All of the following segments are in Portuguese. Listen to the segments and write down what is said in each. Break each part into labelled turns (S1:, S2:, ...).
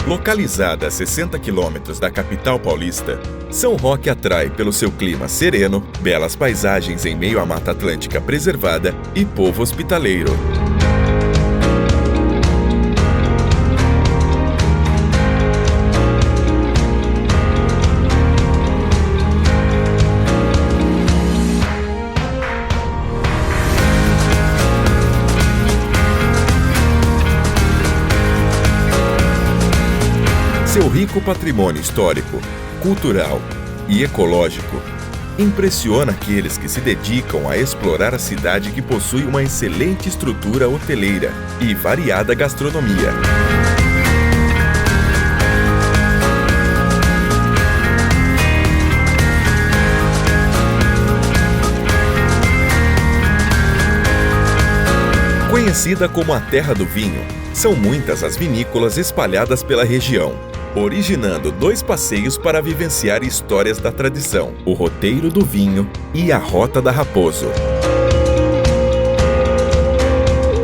S1: Localizada a 60 quilômetros da capital paulista, São Roque atrai pelo seu clima sereno, belas paisagens em meio à Mata Atlântica preservada e povo hospitaleiro. Seu rico patrimônio histórico, cultural e ecológico impressiona aqueles que se dedicam a explorar a cidade que possui uma excelente estrutura hoteleira e variada gastronomia. Conhecida como a Terra do Vinho, são muitas as vinícolas espalhadas pela região, originando 2 passeios para vivenciar histórias da tradição: o Roteiro do Vinho e a Rota da Raposo.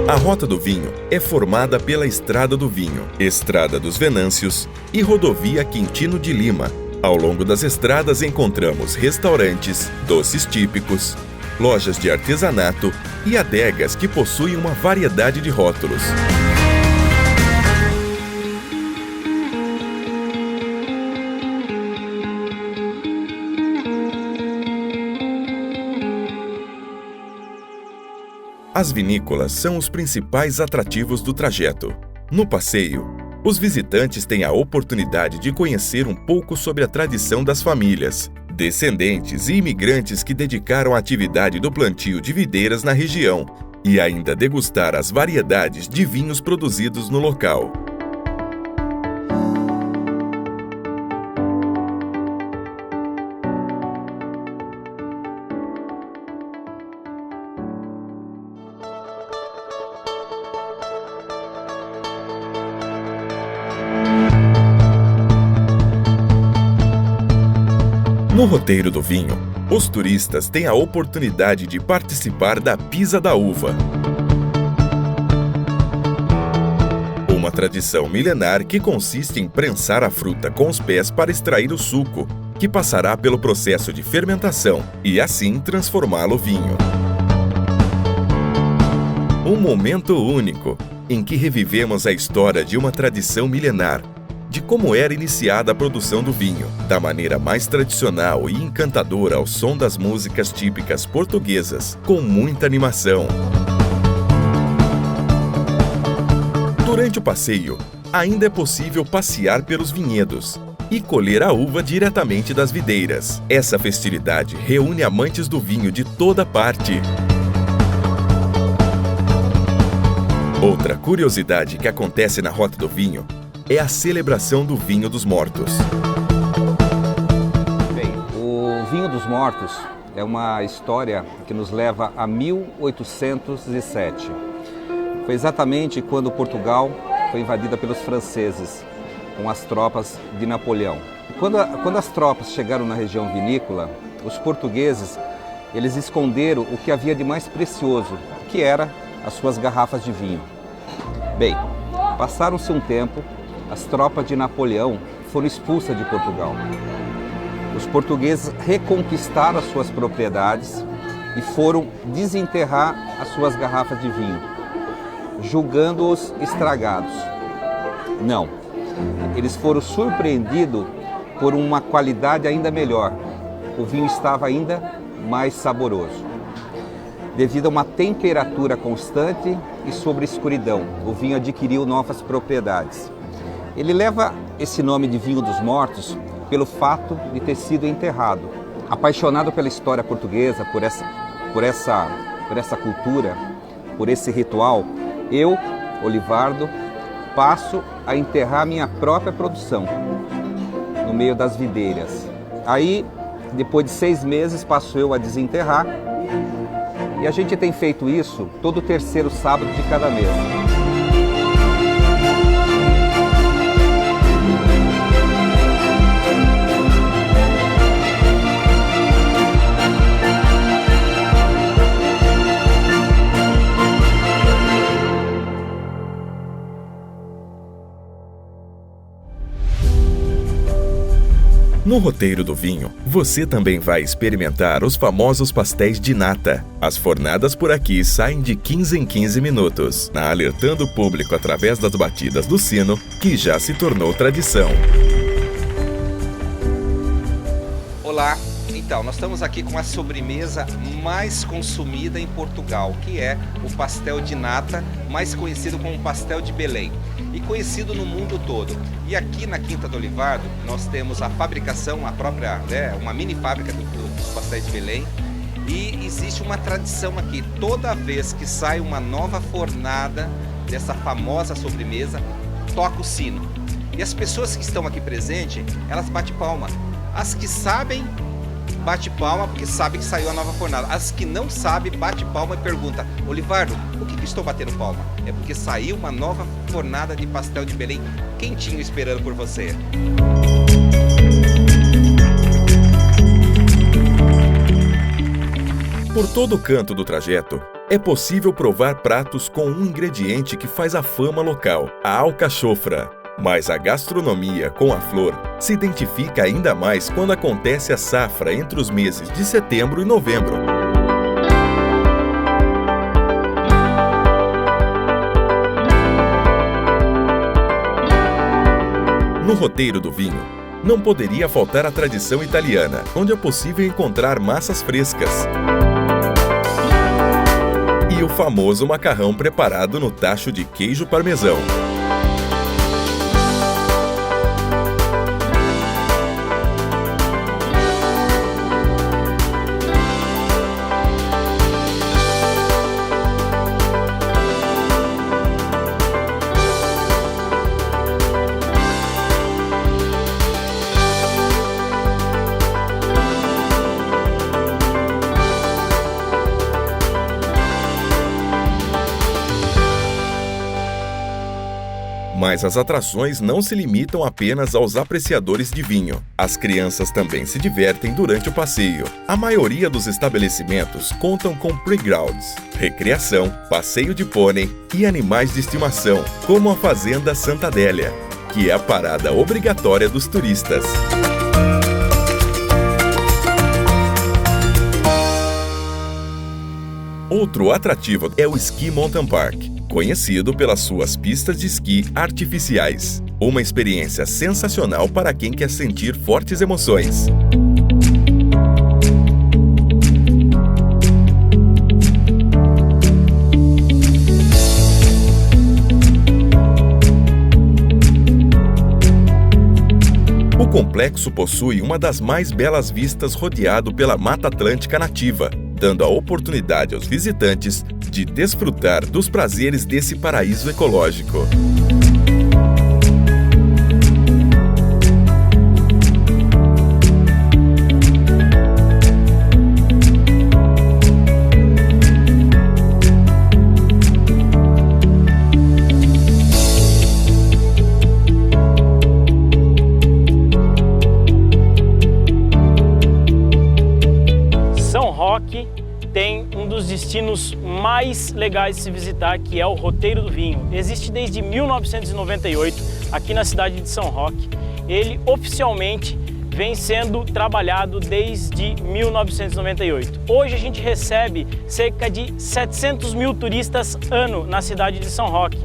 S1: A Rota do Vinho é formada pela Estrada do Vinho, Estrada dos Venâncios e Rodovia Quintino de Lima. Ao longo das estradas encontramos restaurantes, doces típicos, lojas de artesanato e adegas que possuem uma variedade de rótulos. As vinícolas são os principais atrativos do trajeto. No passeio, os visitantes têm a oportunidade de conhecer um pouco sobre a tradição das famílias, descendentes e imigrantes que dedicaram a atividade do plantio de videiras na região e ainda degustar as variedades de vinhos produzidos no local. No Roteiro do Vinho, os turistas têm a oportunidade de participar da Pisa da Uva, uma tradição milenar que consiste em prensar a fruta com os pés para extrair o suco, que passará pelo processo de fermentação e assim transformá-lo em vinho. Um momento único em que revivemos a história de uma tradição milenar, de como era iniciada a produção do vinho, da maneira mais tradicional e encantadora ao som das músicas típicas portuguesas, com muita animação. Durante o passeio, ainda é possível passear pelos vinhedos e colher a uva diretamente das videiras. Essa festividade reúne amantes do vinho de toda parte. Outra curiosidade que acontece na Rota do Vinho é a celebração do Vinho dos Mortos.
S2: Bem, o Vinho dos Mortos é uma história que nos leva a 1807. Foi exatamente quando Portugal foi invadida pelos franceses, com as tropas de Napoleão. Quando as tropas chegaram na região vinícola, os portugueses eles esconderam o que havia de mais precioso, que era as suas garrafas de vinho. Bem, passaram-se um tempo, as tropas de Napoleão foram expulsas de Portugal. Os portugueses reconquistaram as suas propriedades e foram desenterrar as suas garrafas de vinho, julgando-os estragados. Não, eles foram surpreendidos por uma qualidade ainda melhor. O vinho estava ainda mais saboroso. Devido a uma temperatura constante e sobre escuridão, o vinho adquiriu novas propriedades. Ele leva esse nome de Vinho dos Mortos pelo fato de ter sido enterrado. Apaixonado pela história portuguesa, por essa cultura, por esse ritual, eu, Olivardo, passo a enterrar minha própria produção no meio das videiras. Aí, depois de 6 meses, passo eu a desenterrar e a gente tem feito isso todo 3º sábado de cada mês.
S1: No roteiro do vinho, você também vai experimentar os famosos pastéis de nata. As fornadas por aqui saem de 15 em 15 minutos, alertando o público através das batidas do sino, que já se tornou tradição.
S2: Olá, então nós estamos aqui com a sobremesa mais consumida em Portugal, que é o pastel de nata, mais conhecido como pastel de Belém, e conhecido no mundo todo. E aqui na Quinta do Olivardo nós temos a fabricação, uma mini fábrica dos pastéis de Belém, e existe uma tradição aqui. Toda vez que sai uma nova fornada dessa famosa sobremesa, toca o sino. E as pessoas que estão aqui presentes, elas batem palma. As que sabem, bate palma porque sabe que saiu a nova fornada. As que não sabem, bate palma e pergunta: Olivardo, por que estou batendo palma? É porque saiu uma nova fornada de pastel de Belém quentinho esperando por você.
S1: Por todo canto do trajeto, é possível provar pratos com um ingrediente que faz a fama local, a alcachofra. Mas a gastronomia com a flor se identifica ainda mais quando acontece a safra entre os meses de setembro e novembro. No roteiro do vinho, não poderia faltar a tradição italiana, onde é possível encontrar massas frescas. E o famoso macarrão preparado no tacho de queijo parmesão. Mas as atrações não se limitam apenas aos apreciadores de vinho. As crianças também se divertem durante o passeio. A maioria dos estabelecimentos contam com playgrounds, recreação, passeio de pônei e animais de estimação, como a Fazenda Santa Adélia, que é a parada obrigatória dos turistas. Outro atrativo é o Ski Mountain Park, conhecido pelas suas pistas de esqui artificiais. Uma experiência sensacional para quem quer sentir fortes emoções. O complexo possui uma das mais belas vistas rodeado pela Mata Atlântica nativa, dando a oportunidade aos visitantes de desfrutar dos prazeres desse paraíso ecológico.
S3: São Roque tem um dos destinos mais legais de se visitar, que é o Roteiro do Vinho. Existe desde 1998 aqui na cidade de São Roque. Ele oficialmente vem sendo trabalhado desde 1998. Hoje a gente recebe cerca de 700 mil turistas ano na cidade de São Roque,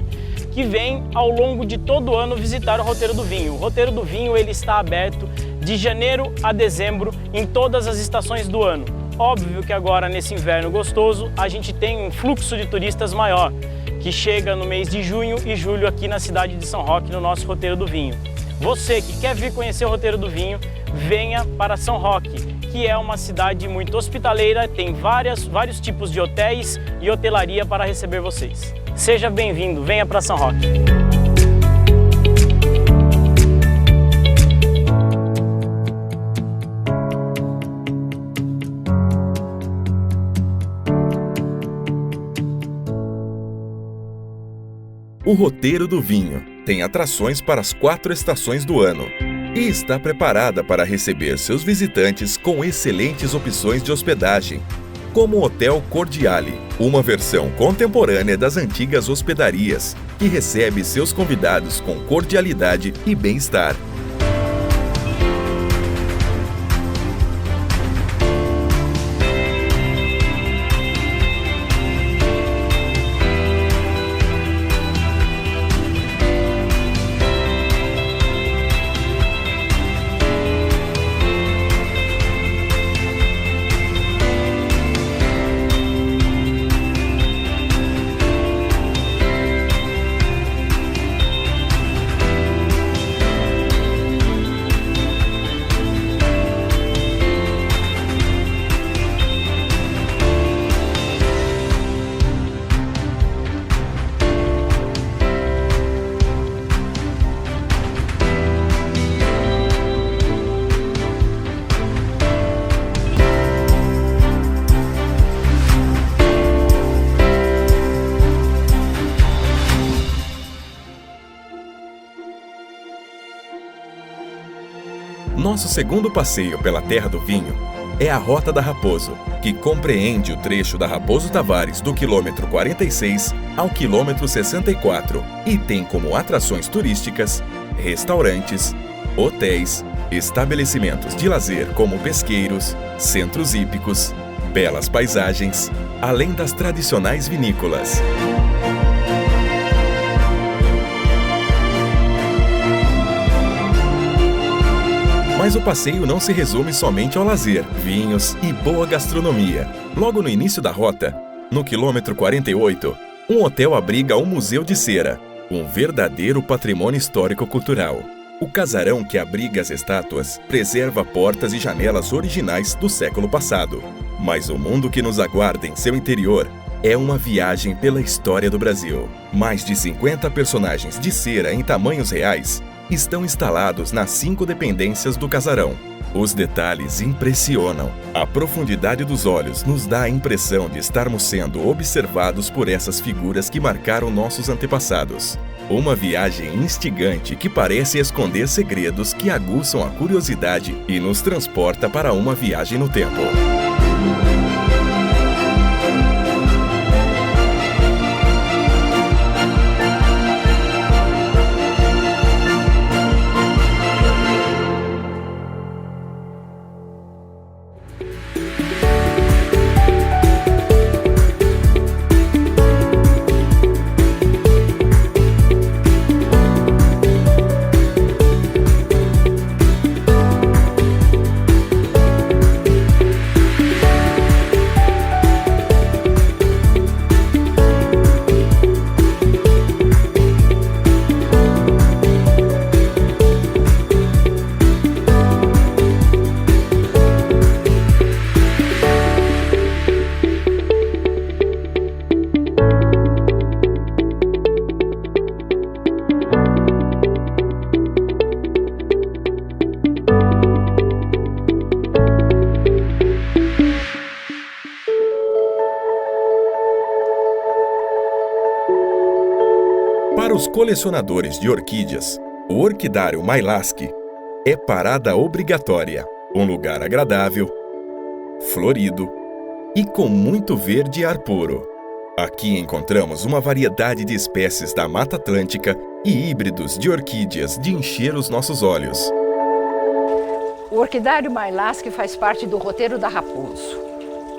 S3: que vem ao longo de todo o ano visitar o Roteiro do Vinho. O Roteiro do Vinho ele está aberto de janeiro a dezembro em todas as estações do ano. Óbvio que agora, nesse inverno gostoso, a gente tem um fluxo de turistas maior, que chega no mês de junho e julho aqui na cidade de São Roque, no nosso Roteiro do Vinho. Você que quer vir conhecer o Roteiro do Vinho, venha para São Roque, que é uma cidade muito hospitaleira, tem vários tipos de hotéis e hotelaria para receber vocês. Seja bem-vindo, venha para São Roque.
S1: O Roteiro do Vinho tem atrações para as 4 estações do ano e está preparada para receber seus visitantes com excelentes opções de hospedagem, como o Hotel Cordiale, uma versão contemporânea das antigas hospedarias, que recebe seus convidados com cordialidade e bem-estar. Nosso segundo passeio pela Terra do Vinho é a Rota da Raposo, que compreende o trecho da Raposo Tavares do quilômetro 46 ao quilômetro 64 e tem como atrações turísticas, restaurantes, hotéis, estabelecimentos de lazer como pesqueiros, centros hípicos, belas paisagens, além das tradicionais vinícolas. Mas o passeio não se resume somente ao lazer, vinhos e boa gastronomia. Logo no início da rota, no quilômetro 48, um hotel abriga um museu de cera, um verdadeiro patrimônio histórico-cultural. O casarão que abriga as estátuas preserva portas e janelas originais do século passado. Mas o mundo que nos aguarda em seu interior é uma viagem pela história do Brasil. Mais de 50 personagens de cera em tamanhos reais estão instalados nas 5 dependências do casarão. Os detalhes impressionam. A profundidade dos olhos nos dá a impressão de estarmos sendo observados por essas figuras que marcaram nossos antepassados. Uma viagem instigante que parece esconder segredos que aguçam a curiosidade e nos transporta para uma viagem no tempo. Para os colecionadores de orquídeas, o Orquidário Mailasque é parada obrigatória, um lugar agradável, florido e com muito verde e ar puro. Aqui encontramos uma variedade de espécies da Mata Atlântica e híbridos de orquídeas de encher os nossos olhos.
S4: O Orquidário Mailasque faz parte do roteiro da Raposo.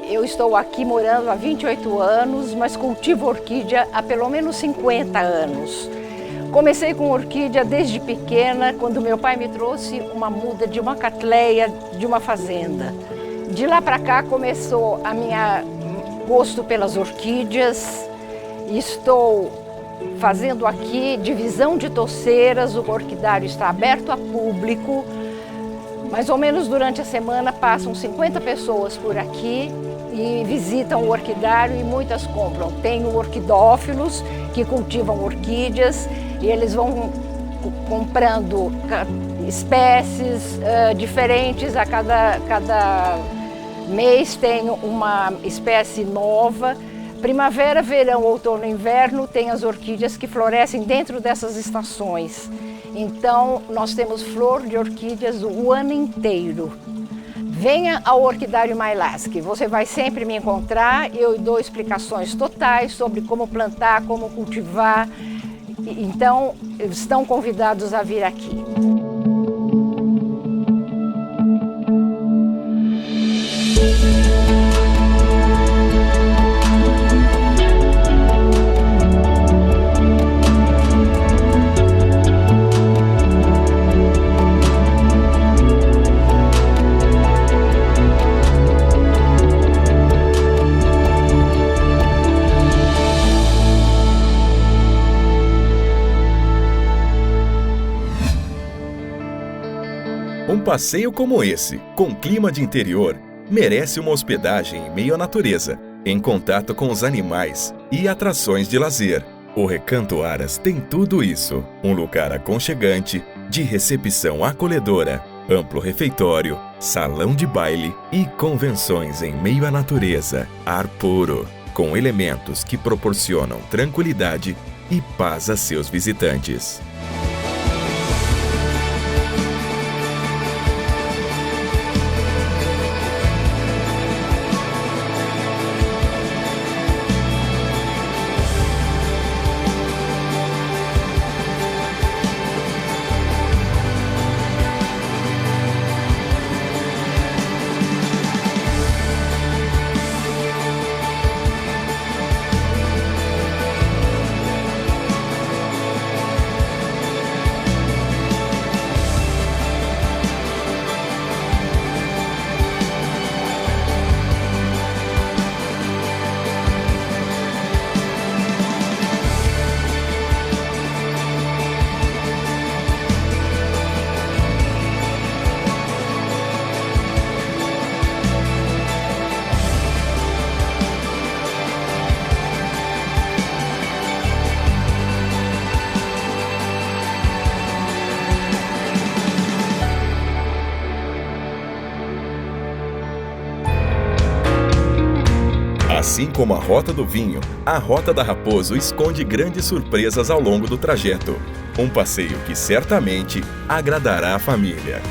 S4: Eu estou aqui morando há 28 anos, mas cultivo orquídea há pelo menos 50 anos. Comecei com orquídea desde pequena, quando meu pai me trouxe uma muda de uma catleia de uma fazenda. De lá para cá começou a minha gosto pelas orquídeas. Estou fazendo aqui divisão de toceiras, o orquidário está aberto a público. Mais ou menos durante a semana passam 50 pessoas por aqui e visitam o orquidário e muitas compram. Tenho orquidófilos que cultivam orquídeas e eles vão comprando espécies diferentes. A cada mês tem uma espécie nova. Primavera, verão, outono e inverno tem as orquídeas que florescem dentro dessas estações. Então, nós temos flor de orquídeas o ano inteiro. Venha ao Orquidário Mailasque, você vai sempre me encontrar, eu dou explicações totais sobre como plantar, como cultivar. Então, estão convidados a vir aqui.
S1: Um passeio como esse, com clima de interior, merece uma hospedagem em meio à natureza, em contato com os animais e atrações de lazer. O Recanto Aras tem tudo isso. Um lugar aconchegante, de recepção acolhedora, amplo refeitório, salão de baile e convenções em meio à natureza, ar puro, com elementos que proporcionam tranquilidade e paz a seus visitantes. Assim como a Rota do Vinho, a Rota da Raposo esconde grandes surpresas ao longo do trajeto. Um passeio que certamente agradará a família.